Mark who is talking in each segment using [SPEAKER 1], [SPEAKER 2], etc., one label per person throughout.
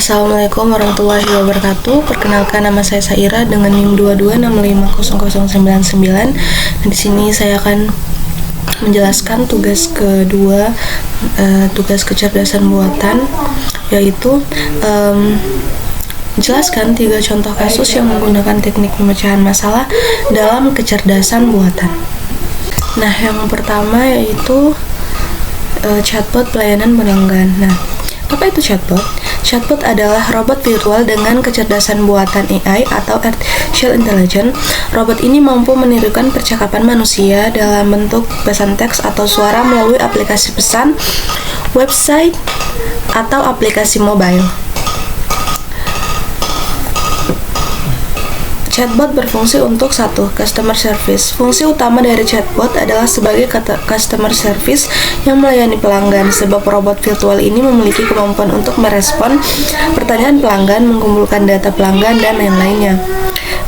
[SPEAKER 1] Assalamualaikum warahmatullahi wabarakatuh. Perkenalkan, nama saya Saira dengan NIM 22650099. Di sini saya akan menjelaskan tugas kedua, tugas kecerdasan buatan, yaitu jelaskan 3 contoh kasus yang menggunakan teknik pemecahan masalah dalam kecerdasan buatan. Nah, yang pertama yaitu chatbot pelayanan pelanggan. Nah, apa itu chatbot? Chatbot adalah robot virtual dengan kecerdasan buatan AI atau Artificial Intelligence. Robot ini mampu menirukan percakapan manusia dalam bentuk pesan teks atau suara melalui aplikasi pesan, website, atau aplikasi mobile. Chatbot berfungsi untuk 1. Customer service. Fungsi utama dari chatbot adalah sebagai customer service yang melayani pelanggan, sebab robot virtual ini memiliki kemampuan untuk merespon pertanyaan pelanggan, mengumpulkan data pelanggan, dan lain-lainnya.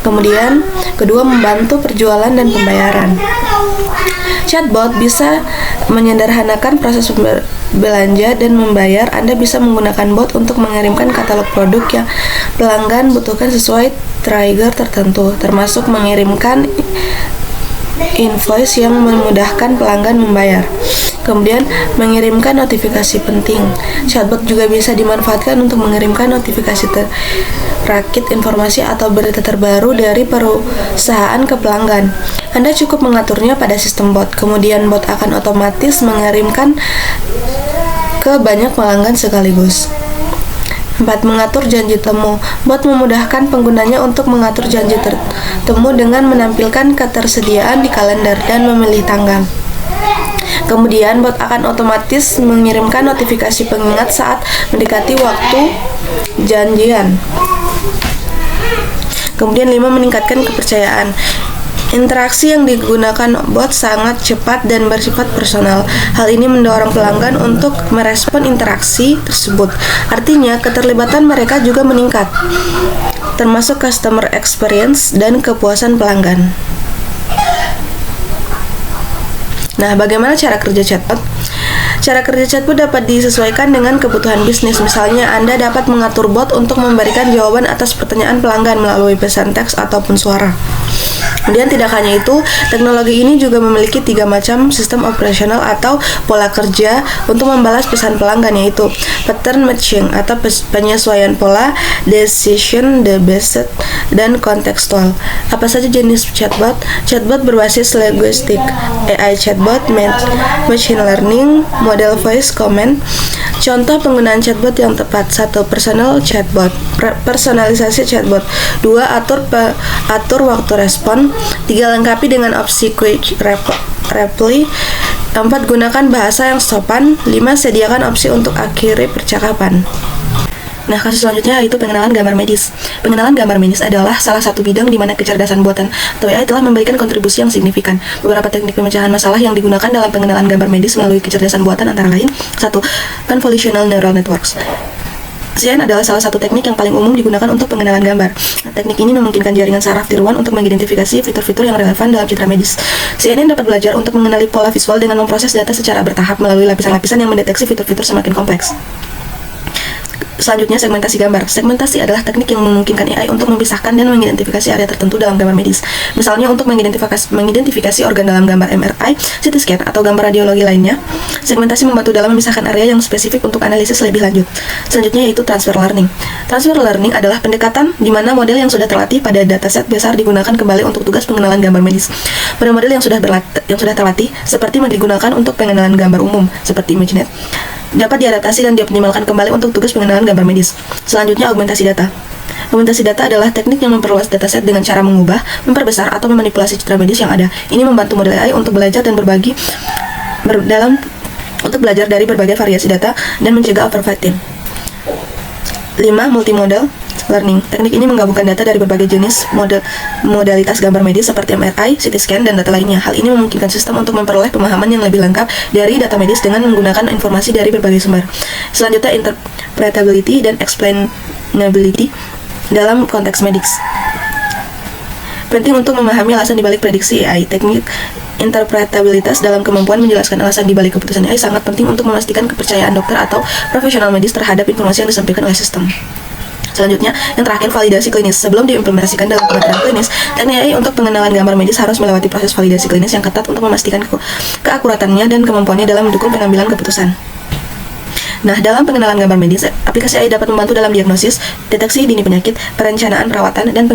[SPEAKER 1] Kemudian, kedua, membantu perjualan dan pembayaran. Chatbot bisa menyederhanakan proses belanja dan membayar. Anda bisa menggunakan bot untuk mengirimkan katalog produk yang pelanggan butuhkan sesuai trigger tertentu, termasuk mengirimkan invoice yang memudahkan pelanggan membayar. Kemudian, mengirimkan notifikasi penting. Chatbot juga bisa dimanfaatkan untuk mengirimkan notifikasi terakit informasi atau berita terbaru dari perusahaan ke pelanggan. Anda cukup mengaturnya pada sistem bot, kemudian bot akan otomatis mengirimkan ke banyak pelanggan sekaligus. 4. Mengatur janji temu. Bot memudahkan penggunanya untuk mengatur janji temu dengan menampilkan ketersediaan di kalender dan memilih tanggal. Kemudian, bot akan otomatis mengirimkan notifikasi pengingat saat mendekati waktu janjian. Kemudian 5. Meningkatkan kepercayaan. Interaksi yang digunakan bot sangat cepat dan bersifat personal. Hal ini mendorong pelanggan untuk merespon interaksi tersebut. Artinya, keterlibatan mereka juga meningkat, termasuk customer experience dan kepuasan pelanggan. Nah, bagaimana cara kerja chatbot? Cara kerja chatbot dapat disesuaikan dengan kebutuhan bisnis. Misalnya, Anda dapat mengatur bot untuk memberikan jawaban atas pertanyaan pelanggan melalui pesan teks ataupun suara. Kemudian tidak hanya itu, teknologi ini juga memiliki 3 macam sistem operasional atau pola kerja untuk membalas pesan pelanggan, yaitu pattern matching atau penyesuaian pola, decision based, dan kontekstual. Apa saja jenis chatbot? Chatbot berbasis linguistik, AI chatbot, machine learning, model voice command. Contoh penggunaan chatbot yang tepat: 1. Personal chatbot, personalisasi chatbot. 2. Atur waktu respon. 3. Lengkapi dengan opsi quick reply. 4. Gunakan bahasa yang sopan. 5. Sediakan opsi untuk akhiri percakapan. Nah, kasus selanjutnya yaitu pengenalan gambar medis. Pengenalan gambar medis adalah salah satu bidang di mana kecerdasan buatan atau AI telah memberikan kontribusi yang signifikan. Beberapa teknik pemecahan masalah yang digunakan dalam pengenalan gambar medis melalui kecerdasan buatan antara lain: 1. Convolutional neural networks. CNN adalah salah satu teknik yang paling umum digunakan untuk pengenalan gambar. Teknik ini memungkinkan jaringan saraf tiruan untuk mengidentifikasi fitur-fitur yang relevan dalam citra medis. CNN dapat belajar untuk mengenali pola visual dengan memproses data secara bertahap melalui lapisan-lapisan yang mendeteksi fitur-fitur semakin kompleks. Selanjutnya, segmentasi gambar. Segmentasi adalah teknik yang memungkinkan AI untuk memisahkan dan mengidentifikasi area tertentu dalam gambar medis. Misalnya, untuk mengidentifikasi organ dalam gambar MRI, CT scan, atau gambar radiologi lainnya. Segmentasi membantu dalam memisahkan area yang spesifik untuk analisis lebih lanjut. Selanjutnya yaitu transfer learning. Transfer learning adalah pendekatan di mana model yang sudah terlatih pada dataset besar digunakan kembali untuk tugas pengenalan gambar medis. Pada model yang sudah terlatih, seperti digunakan untuk pengenalan gambar umum, seperti ImageNet, dapat diadaptasi dan dioptimalkan kembali untuk tugas pengenalan gambar medis. Selanjutnya, augmentasi data. Augmentasi data adalah teknik yang memperluas dataset dengan cara mengubah, memperbesar, atau memanipulasi citra medis yang ada. Ini membantu model AI untuk belajar dan untuk belajar dari berbagai variasi data dan mencegah overfitting. 5. Multimodal learning. Teknik ini menggabungkan data dari berbagai jenis modalitas gambar medis seperti MRI, CT scan, dan data lainnya. Hal ini memungkinkan sistem untuk memperoleh pemahaman yang lebih lengkap dari data medis dengan menggunakan informasi dari berbagai sumber. Selanjutnya, interpretability dan explainability dalam konteks medis. Penting untuk memahami alasan dibalik prediksi AI. Teknik interpretabilitas dalam kemampuan menjelaskan alasan dibalik keputusan AI sangat penting untuk memastikan kepercayaan dokter atau profesional medis terhadap informasi yang disampaikan oleh sistem. Selanjutnya, yang terakhir, validasi klinis. Sebelum diimplementasikan dalam pengamatan klinis, teknik AI untuk pengenalan gambar medis harus melewati proses validasi klinis yang ketat untuk memastikan keakuratannya dan kemampuannya dalam mendukung pengambilan keputusan. Nah, dalam pengenalan gambar medis, aplikasi AI dapat membantu dalam diagnosis, deteksi dini penyakit, perencanaan perawatan, dan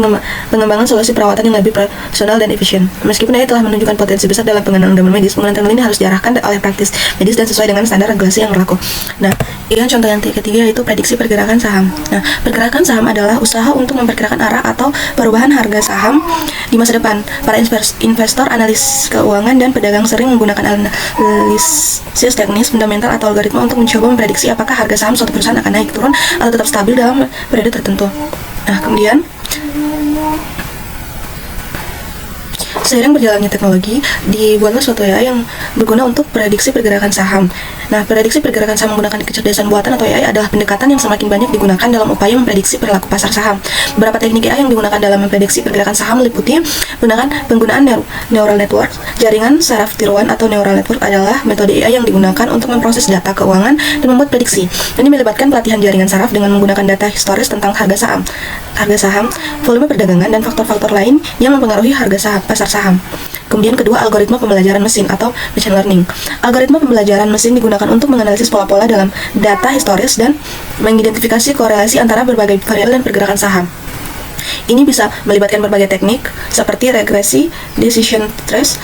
[SPEAKER 1] pengembangan solusi perawatan yang lebih profesional dan efisien. Meskipun AI telah menunjukkan potensi besar dalam pengenalan gambar medis, penggunaan teknologi ini harus diarahkan oleh praktis medis dan sesuai dengan standar regulasi yang berlaku. Nah, yang contoh yang ketiga yaitu prediksi pergerakan saham. Nah, pergerakan saham adalah usaha untuk memperkirakan arah atau perubahan harga saham di masa depan. Para investor, analis keuangan, dan pedagang sering menggunakan analisis teknis, fundamental, atau algoritma untuk mencoba memprediksi apakah harga saham suatu perusahaan akan naik, turun, atau tetap stabil dalam periode tertentu. Nah, kemudian seiring berjalannya teknologi, dibuatlah suatu AI yang berguna untuk prediksi pergerakan saham. Nah, prediksi pergerakan saham menggunakan kecerdasan buatan atau AI adalah pendekatan yang semakin banyak digunakan dalam upaya memprediksi perilaku pasar saham. Beberapa teknik AI yang digunakan dalam memprediksi pergerakan saham meliputi penggunaan neural network, jaringan saraf tiruan atau neural network adalah metode AI yang digunakan untuk memproses data keuangan dan membuat prediksi. Ini melibatkan pelatihan jaringan saraf dengan menggunakan data historis tentang harga saham, volume perdagangan, dan faktor-faktor lain yang mempengaruhi harga saham, pasar saham. Kemudian kedua, algoritma pembelajaran mesin atau machine learning. Algoritma pembelajaran mesin digunakan untuk menganalisis pola-pola dalam data historis dan mengidentifikasi korelasi antara berbagai variabel dan pergerakan saham. Ini bisa melibatkan berbagai teknik seperti regresi, decision trees,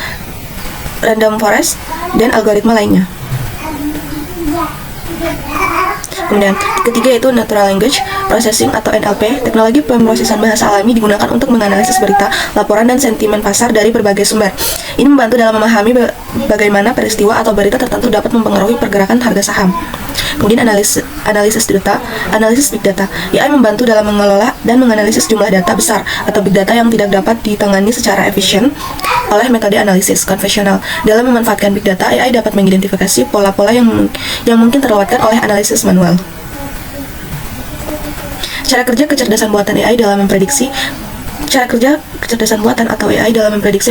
[SPEAKER 1] random forest, dan algoritma lainnya. Kemudian ketiga yaitu Natural Language Processing atau NLP. Teknologi pemrosesan bahasa alami digunakan untuk menganalisis berita, laporan, dan sentimen pasar dari berbagai sumber. Ini membantu dalam memahami bagaimana peristiwa atau berita tertentu dapat mempengaruhi pergerakan harga saham. Kemudian analisis big data. AI membantu dalam mengelola dan menganalisis jumlah data besar atau big data yang tidak dapat ditangani secara efisien oleh metode analisis konvensional. Dalam memanfaatkan big data, AI dapat mengidentifikasi pola-pola yang mungkin terlewatkan oleh analisis manual. Cara kerja kecerdasan buatan AI dalam memprediksi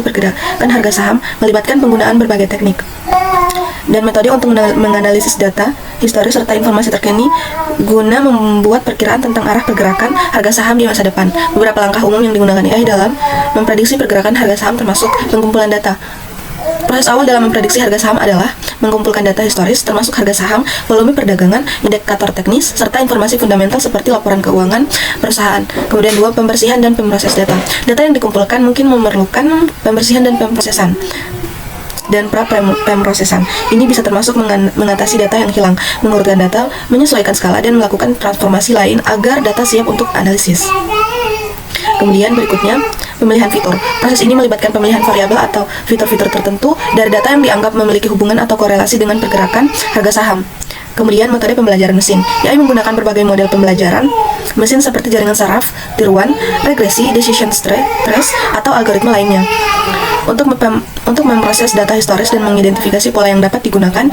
[SPEAKER 1] pergerakan harga saham melibatkan penggunaan berbagai teknik dan metode untuk menganalisis data historis serta informasi terkini guna membuat perkiraan tentang arah pergerakan harga saham di masa depan. Beberapa langkah umum yang digunakan AI dalam memprediksi pergerakan harga saham termasuk pengumpulan data. Proses awal dalam memprediksi harga saham adalah mengumpulkan data historis termasuk harga saham, volume perdagangan, indikator teknis, serta informasi fundamental seperti laporan keuangan perusahaan. Kemudian dua, pembersihan dan pemproses data. Data yang dikumpulkan mungkin memerlukan pembersihan dan pemprosesan dan pemrosesan. Ini bisa termasuk mengatasi data yang hilang, mengurutkan data, menyesuaikan skala, dan melakukan transformasi lain agar data siap untuk analisis. Kemudian berikutnya, pemilihan fitur. Proses ini melibatkan pemilihan variabel atau fitur-fitur tertentu dari data yang dianggap memiliki hubungan atau korelasi dengan pergerakan harga saham. Kemudian metode pembelajaran mesin. AI menggunakan berbagai model pembelajaran mesin seperti jaringan saraf, tiruan, regresi, decision trees, atau algoritma lainnya untuk memproses data historis dan mengidentifikasi pola yang dapat digunakan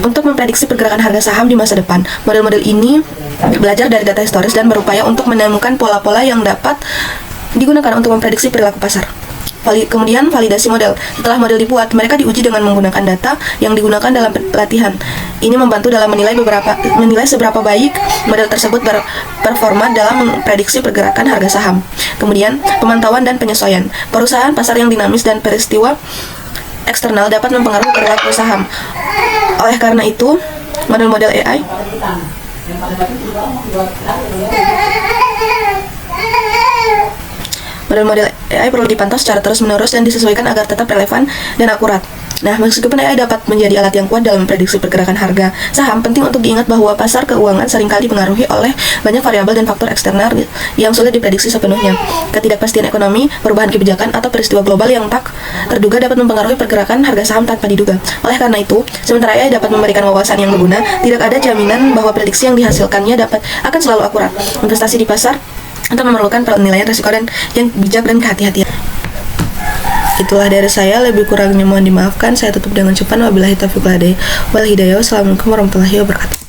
[SPEAKER 1] untuk memprediksi pergerakan harga saham di masa depan. Model-model ini belajar dari data historis dan berupaya untuk menemukan pola-pola yang dapat digunakan untuk memprediksi perilaku pasar. Kemudian validasi model. Setelah model dibuat, mereka diuji dengan menggunakan data yang digunakan dalam pelatihan. Ini membantu dalam menilai seberapa baik model tersebut berperforma dalam memprediksi pergerakan harga saham. Kemudian pemantauan dan penyesuaian. Perusahaan, pasar yang dinamis, dan peristiwa eksternal dapat mempengaruhi perilaku saham. Oleh karena itu, model-model AI perlu dipantau secara terus-menerus dan disesuaikan agar tetap relevan dan akurat. Nah, meskipun AI dapat menjadi alat yang kuat dalam memprediksi pergerakan harga saham, penting untuk diingat bahwa pasar keuangan seringkali dipengaruhi oleh banyak variabel dan faktor eksternal yang sulit diprediksi sepenuhnya. Ketidakpastian ekonomi, perubahan kebijakan, atau peristiwa global yang tak terduga dapat mempengaruhi pergerakan harga saham tanpa diduga. Oleh karena itu, sementara AI dapat memberikan wawasan yang berguna, tidak ada jaminan bahwa prediksi yang dihasilkannya akan selalu akurat. Investasi di pasar atau memerlukan penilaian risiko dan yang bijak dan kehati-hatian. Itulah dari saya, lebih kurangnya mohon dimaafkan. Saya tutup dengan ucapan wabillahi taufiq wal hidayah. Wassalamualaikum warahmatullahi wabarakatuh.